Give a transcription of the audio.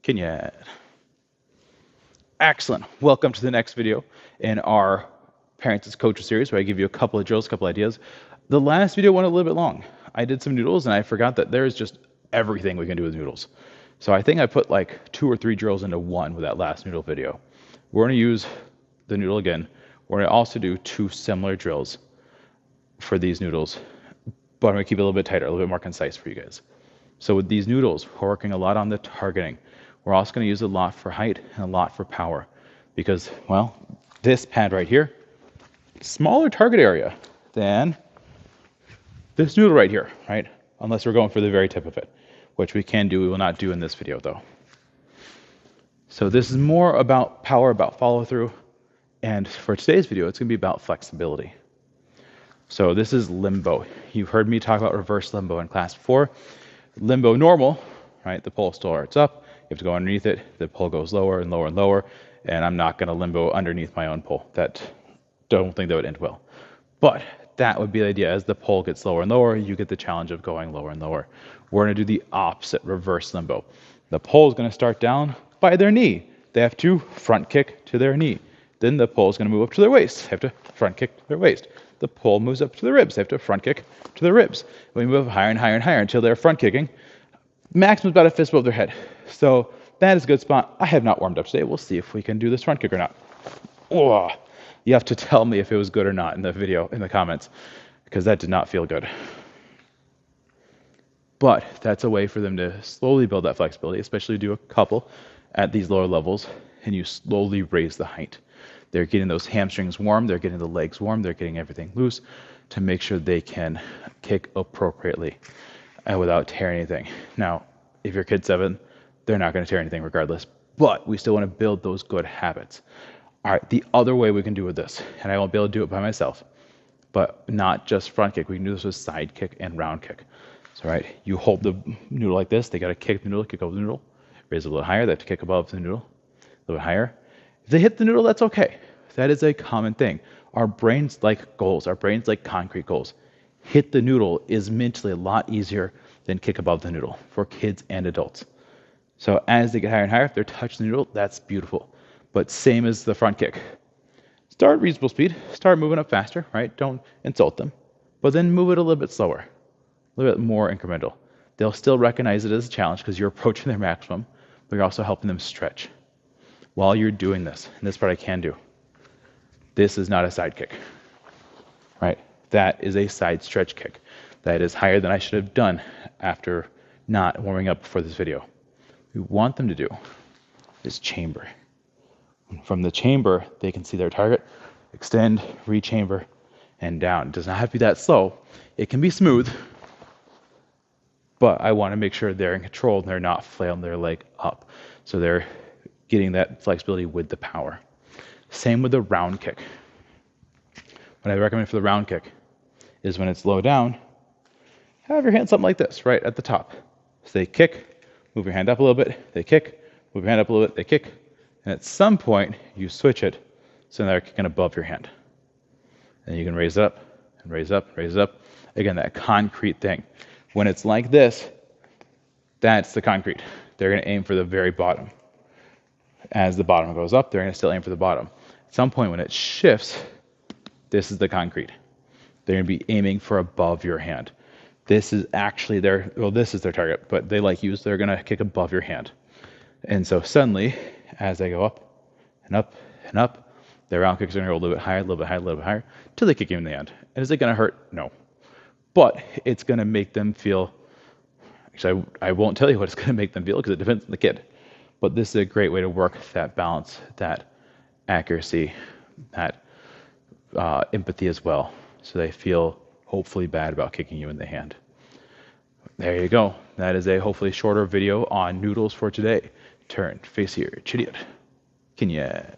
Kenya. Excellent. Welcome to the next video in our Parents as Coaches series, where I give you a couple of drills, a couple of ideas. The last video went a little bit long. I did some noodles and I forgot that there's just everything we can do with noodles. So I think I put like 2 or 3 drills into one with that last noodle video. We're going to use the noodle again. We're going to also do 2 similar drills for these noodles, but I'm going to keep it a little bit tighter, a little bit more concise for you guys. So with these noodles, we're working a lot on the targeting. We're also going to use a lot for height and a lot for power because, well, this pad right here, smaller target area than this noodle right here, right? Unless we're going for the very tip of it, which we can do. We will not do in this video though. So this is more about power, about follow through. And for today's video, it's going to be about flexibility. So this is limbo. You've heard me talk about reverse limbo in class before. Limbo normal, right? The pole starts up. You have to go underneath it. The pole goes lower and lower and lower. And I'm not going to limbo underneath my own pole. Don't think that would end well. But that would be the idea. As the pole gets lower and lower, you get the challenge of going lower and lower. We're going to do the opposite, reverse limbo. The pole is going to start down by their knee. They have to front kick to their knee. Then the pole is going to move up to their waist. They have to front kick to their waist. The pole moves up to the ribs. They have to front kick to the ribs. We move higher and higher and higher until they're front kicking. Maximum about a fist above their head. So that is a good spot. I have not warmed up today. We'll see if we can do this front kick or not. Oh, you have to tell me if it was good or not in the video, in the comments, because that did not feel good. But that's a way for them to slowly build that flexibility, especially do a couple at these lower levels, and you slowly raise the height. They're getting those hamstrings warm, they're getting the legs warm, they're getting everything loose to make sure they can kick appropriately and without tearing anything. Now, if your kid's 7, they're not going to tear anything regardless, but we still want to build those good habits. All right, the other way we can do with this, and I won't be able to do it by myself, but not just front kick. We can do this with side kick and round kick. So, right, you hold the noodle like this. They got to kick the noodle, kick over the noodle, raise it a little higher. They have to kick above the noodle, a little bit higher. If they hit the noodle, that's okay. That is a common thing. Our brains like goals. Our brains like concrete goals. Hit the noodle is mentally a lot easier than kick above the noodle for kids and adults. So as they get higher and higher, if they're touching the noodle, that's beautiful. But same as the front kick. Start at reasonable speed. Start moving up faster, right? Don't insult them. But then move it a little bit slower, a little bit more incremental. They'll still recognize it as a challenge because you're approaching their maximum, but you're also helping them stretch. While you're doing this, and this part I can do, this is not a side kick, right? That is a side stretch kick. That is higher than I should have done after not warming up before this video. We want them to do is chamber. From the chamber, they can see their target, extend, rechamber, and down. It does not have to be that slow. It can be smooth, but I want to make sure they're in control and they're not flailing their leg up. So they're getting that flexibility with the power. Same with the round kick. What I recommend for the round kick is when it's low down, have your hand something like this, right at the top. So they kick, move your hand up a little bit, they kick, move your hand up a little bit, they kick, and at some point you switch it so they're kicking above your hand. And you can raise it up, and raise it up, raise it up. Again, that concrete thing. When it's like this, that's the concrete. They're going to aim for the very bottom. As the bottom goes up, they're going to still aim for the bottom. At some point when it shifts, this is the concrete. They're going to be aiming for above your hand. This is actually this is their target, but they like you, so they're going to kick above your hand. And so suddenly, as they go up and up and up, their round kicks are going to go a little bit higher, a little bit higher, a little bit higher, until they kick you in the hand. And is it going to hurt? No. But it's going to make them feel, actually I won't tell you what it's going to make them feel because it depends on the kid. But this is a great way to work that balance, that accuracy, that empathy as well. So they feel hopefully bad about kicking you in the hand. There you go. That is a hopefully shorter video on noodles for today. Turn, face here, chitty, Kenya.